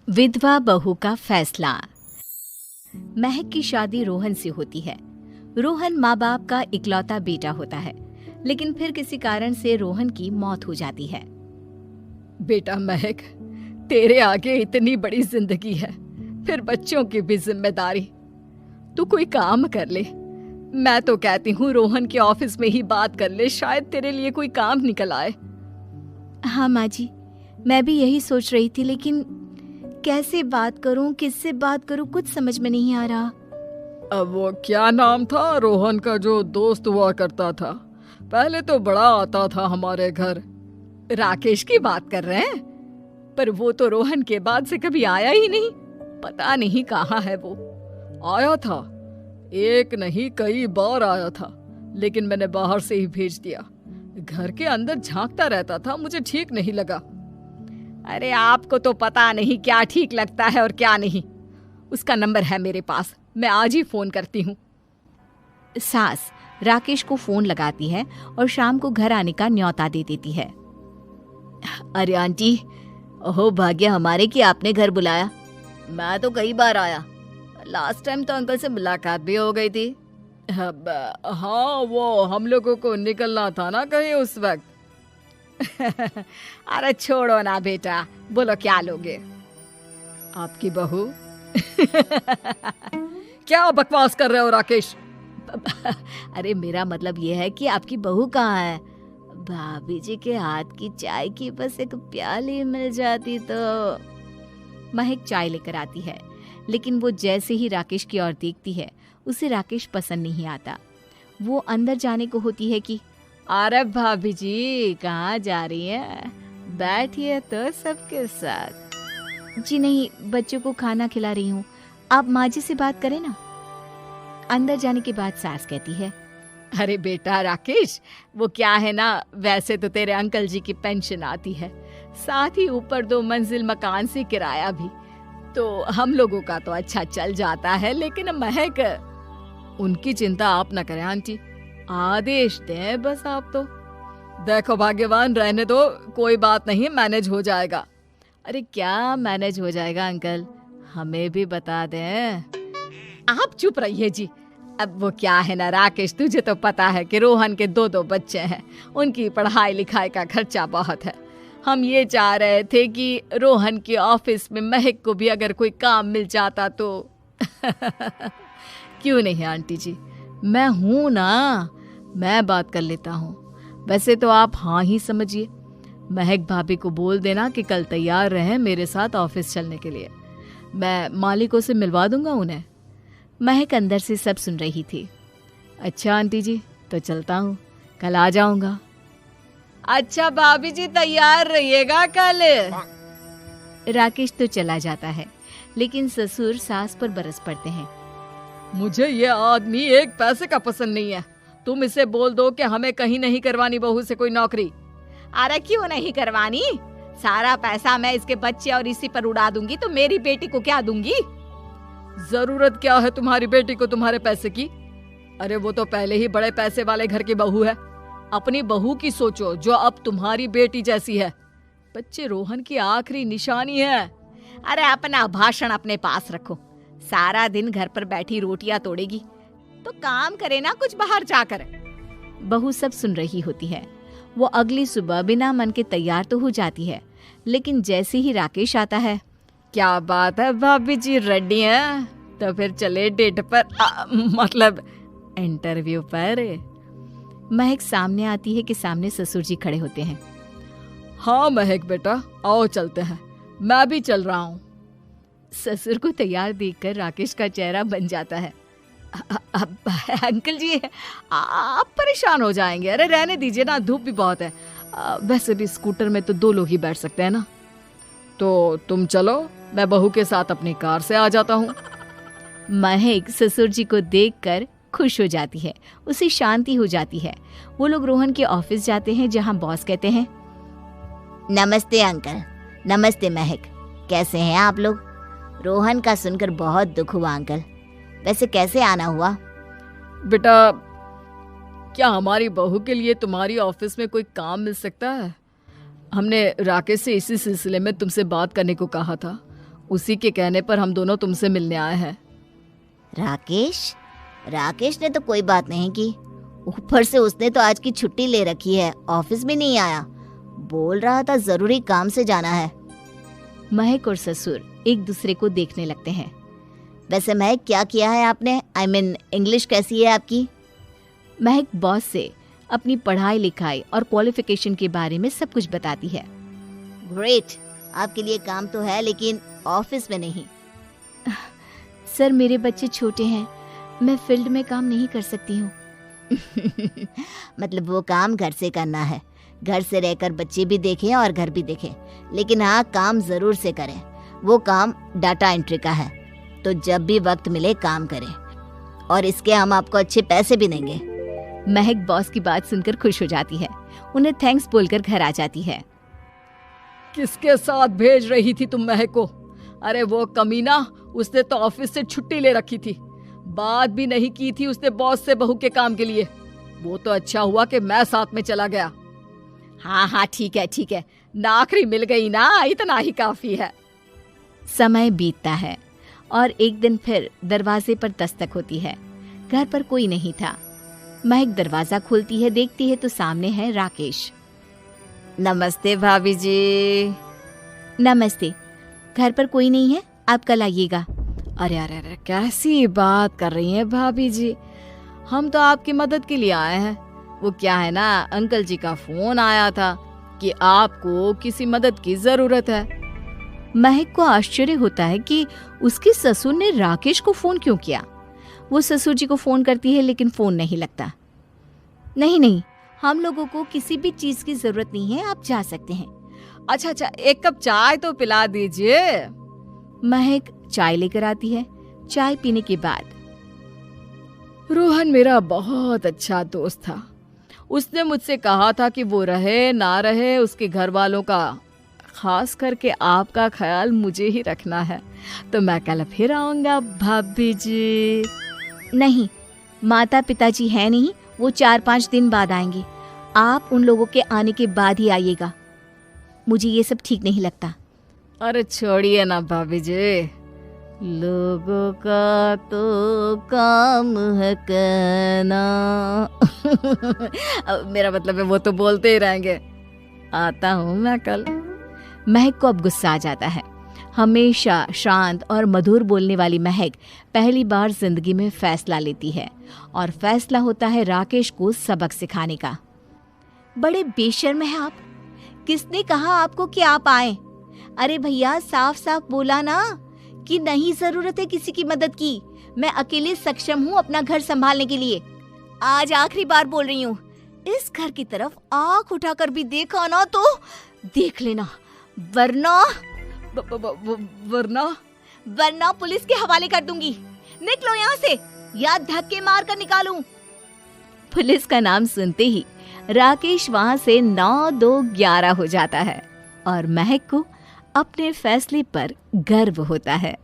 विधवा बहू का फैसला। महक की शादी रोहन से होती है। रोहन माँ बाप का इकलौता बेटा होता है, लेकिन फिर किसी कारण से रोहन की मौत हो जाती है। बेटा महक, तेरे आगे इतनी बड़ी जिंदगी है, फिर बच्चों की भी जिम्मेदारी। तू कोई काम कर ले। मैं तो कहती हूँ रोहन के ऑफिस में ही बात कर ले, शायद तेरे लिए कोई काम निकल आए। हाँ माँ जी, मैं भी यही सोच रही थी, लेकिन कैसे बात करूं, किससे बात करूं, कुछ समझ में नहीं आ रहा। अब वो क्या नाम था रोहन का जो दोस्त हुआ करता था, पहले तो बड़ा आता था हमारे घर। राकेश की बात कर रहे हैं? पर वो तो रोहन के बाद से कभी आया ही नहीं, पता नहीं कहाँ है वो। आया था, एक नहीं कई बार आया था, लेकिन मैंने बाहर से ही भेज दिया। घर के अंदर झांकता रहता था, मुझे ठीक नहीं लगा। अरे आपको तो पता नहीं क्या ठीक लगता है और क्या नहीं। उसका नंबर है मेरे पास, मैं आज ही फोन करती हूँ। सास राकेश को फोन लगाती है और शाम को घर आने का न्योता दे देती है। अरे आंटी, ओहो भाग्य हमारे कि आपने घर बुलाया। मैं तो कई बार आया, लास्ट टाइम तो अंकल से मुलाकात भी हो गई थी। हाँ, वो हम लोगों को निकलना था ना कहीं उस वक्त। अरे छोड़ो ना बेटा, बोलो क्या लोगे? आपकी बहू। क्या बकवास कर रहे हो राकेश? अरे मेरा मतलब ये है कि आपकी बहू कहाँ है? भाभी जी के हाथ की चाय की बस एक प्याली मिल जाती तो। महक चाय लेकर आती है, लेकिन वो जैसे ही राकेश की ओर देखती है, उसे राकेश पसंद नहीं आता। वो अंदर जाने को होती है कि अरे भाभी जी कहाँ जा रही हैं? बैठिए तो सबके साथ। जी नहीं, बच्चों को खाना खिला रही हूँ, आप माँ जी से बात करें ना। अंदर जाने के बाद सास कहती है, अरे बेटा राकेश, वो क्या है ना, वैसे तो तेरे अंकल जी की पेंशन आती है, साथ ही ऊपर 2 मंजिल मकान से किराया भी, तो हम लोगों का तो अच्छा चल जाता है। लेकिन महक, उनकी चिंता आप न करें आंटी, आदेश दें बस आप तो। देखो भाग्यवान, रहने दो, कोई बात नहीं, मैनेज हो जाएगा। अरे क्या मैनेज हो जाएगा अंकल, हमें भी बता दें। आप चुप रहिए जी। अब वो क्या है ना राकेश, तुझे तो पता है कि रोहन के 2 बच्चे हैं, उनकी पढ़ाई लिखाई का खर्चा बहुत है। हम ये चाह रहे थे कि रोहन के ऑफिस में महक को भी अगर कोई काम मिल जाता तो। क्यों नहीं आंटी जी, मैं हूं ना, मैं बात कर लेता हूँ। वैसे तो आप हाँ ही समझिए। महक भाभी को बोल देना कि कल तैयार रहें मेरे साथ ऑफिस चलने के लिए। मैं मालिकों से मिलवा दूंगा उन्हें। महक अंदर से सब सुन रही थी। अच्छा आंटी जी, तो चलता हूँ, कल आ जाऊंगा। अच्छा भाभी जी, तैयार रहिएगा कल। राकेश तो चला जाता है, लेकिन ससुर सास पर बरस पड़ते हैं। मुझे ये आदमी एक पैसे का पसंद नहीं है। तुम इसे बोल दो कि हमें कहीं नहीं करवानी बहू से कोई नौकरी। अरे क्यों नहीं करवानी? सारा पैसा मैं इसके बच्चे और इसी पर उड़ा दूंगी, तो मेरी बेटी को क्या दूंगी? जरूरत क्या है तुम्हारी बेटी को तुम्हारे पैसे की? अरे वो तो पहले ही बड़े पैसे वाले घर की बहू है। अपनी बहू की सोचो जो अब तुम्हारी बेटी जैसी है। बच्चे रोहन की आखिरी निशानी है। अरे अपना भाषण अपने पास रखो। सारा दिन घर पर बैठी रोटियां तोड़ेगी, तो काम करे ना कुछ बाहर जाकर। बहू सब सुन रही होती है। वो अगली सुबह बिना मन के तैयार तो हो जाती है, लेकिन जैसे ही राकेश आता है, क्या बात है भाभी जी, रेडी हैं? तो फिर चले डेट पर, मतलब इंटरव्यू पर। महक सामने आती है कि सामने ससुर जी खड़े होते हैं। हाँ महक बेटा, आओ चलते हैं, मैं भी चल रहा हूँ। ससुर को तैयार देखकर राकेश का चेहरा बन जाता है। अंकल जी, आप परेशान हो जाएंगे। अरे रहने दीजिए ना, धूप भी बहुत है। वैसे भी स्कूटर में तो 2 लोग ही बैठ सकते हैं ना। तो तुम चलो, मैं बहू के साथ अपनी कार से आ जाता हूँ। महक ससुर जी को देखकर खुश हो जाती है, उसे शांति हो जाती है। वो लोग रोहन के ऑफिस जाते हैं, जहाँ बॉस कहते हैं, नमस्ते अंकल। नमस्ते महक, कैसे हैं आप लोग? रोहन का सुनकर बहुत दुख हुआ अंकल। वैसे कैसे आना हुआ? बेटा, क्या हमारी बहू के लिए तुम्हारी ऑफिस में कोई काम मिल सकता है? हमने राकेश से इसी सिलसिले में तुमसे बात करने को कहा था। उसी के कहने पर हम दोनों तुमसे मिलने आए हैं। राकेश ने तो कोई बात नहीं की। ऊपर से उसने तो आज की छुट्टी ले रखी है, ऑफिस भी नहीं आया। बोल रहा था जरूरी काम से जाना है। महक और ससुर एक दूसरे को देखने लगते हैं। वैसे महक, क्या किया है आपने? इंग्लिश कैसी है आपकी? महक बॉस से अपनी पढ़ाई लिखाई और क्वालिफिकेशन के बारे में सब कुछ बताती है। ग्रेट, आपके लिए काम तो है लेकिन ऑफिस में नहीं। सर, मेरे बच्चे छोटे हैं, मैं फील्ड में काम नहीं कर सकती हूँ। मतलब वो काम घर से करना है, घर से रहकर बच्चे भी देखें और घर भी देखें, लेकिन हाँ, काम जरूर से करें। वो काम डाटा एंट्री का है, तो जब भी वक्त मिले काम करें, और इसके हम आपको अच्छे पैसे भी देंगे। महक बॉस की बात सुनकर खुश हो जाती है, उन्हें थैंक्स बोलकर घर आ जाती है। किसके साथ भेज रही थी तुम महक को? अरे वो कमीना, उसने तो ऑफिस से छुट्टी ले रखी थी, बात भी नहीं की थी उसने बॉस से बहू के काम के लिए। वो तो अच्छा हुआ कि मैं साथ में चला गया। हाँ, ठीक है, नौकरी मिल गई ना, इतना ही काफी है। समय बीतता है और एक दिन फिर दरवाजे पर दस्तक होती है। घर पर कोई नहीं था। महक दरवाजा खोलती है, देखती है तो सामने है राकेश। नमस्ते भाभी जी। नमस्ते, घर पर कोई नहीं है, आप कल आइएगा। अरे, कैसी बात कर रही हैं भाभी जी, हम तो आपकी मदद के लिए आए हैं। वो क्या है ना, अंकल जी का फोन आया था कि आपको किसी मदद की जरूरत है। महक को आश्चर्य होता है कि उसके ससुर ने राकेश को फोन क्यों किया। वो ससुर जी को फोन करती है लेकिन फोन नहीं लगता। नहीं, हम लोगों को किसी भी चीज की जरूरत नहीं है, आप जा सकते हैं। अच्छा, एक कप चाय तो पिला दीजिए। महक चाय लेकर आती है। चाय पीने के बाद, रोहन मेरा बहुत अच्छा दोस्त था। उसने मुझसे कहा था कि वो रहे ना रहे, उसके घर वालों का, खास करके आपका ख्याल मुझे ही रखना है। तो मैं कल फिर आऊंगा भाभी जी। नहीं, माता पिताजी है नहीं, वो 4-5 दिन बाद आएंगे। आप उन लोगों के आने के बाद ही आइएगा। मुझे ये सब ठीक नहीं लगता। अरे छोड़िए ना भाभी जी, लोगों का तो काम है कहना। मेरा मतलब है वो तो बोलते ही रहेंगे। आता हूँ मैं कल। महक को अब गुस्सा आ जाता है। हमेशा शांत और मधुर बोलने वाली महक पहली बार जिंदगी में फैसला लेती है, और फैसला होता है राकेश को सबक सिखाने का। बड़े बेशर्म हैं आप। किसने कहा आपको कि आप आए? अरे भैया, साफ साफ बोला ना कि नहीं जरूरत है किसी की मदद की। मैं अकेले सक्षम हूँ अपना घर संभालने के लिए। आज आखिरी बार बोल रही हूँ, इस घर की तरफ आंख उठाकर भी देखा ना तो देख लेना, वरना पुलिस के हवाले कर दूंगी। निकलो यहाँ से, या धक्के मार कर निकालूं। पुलिस का नाम सुनते ही राकेश वहां से 9-2-11 हो जाता है, और महक को अपने फैसले पर गर्व होता है।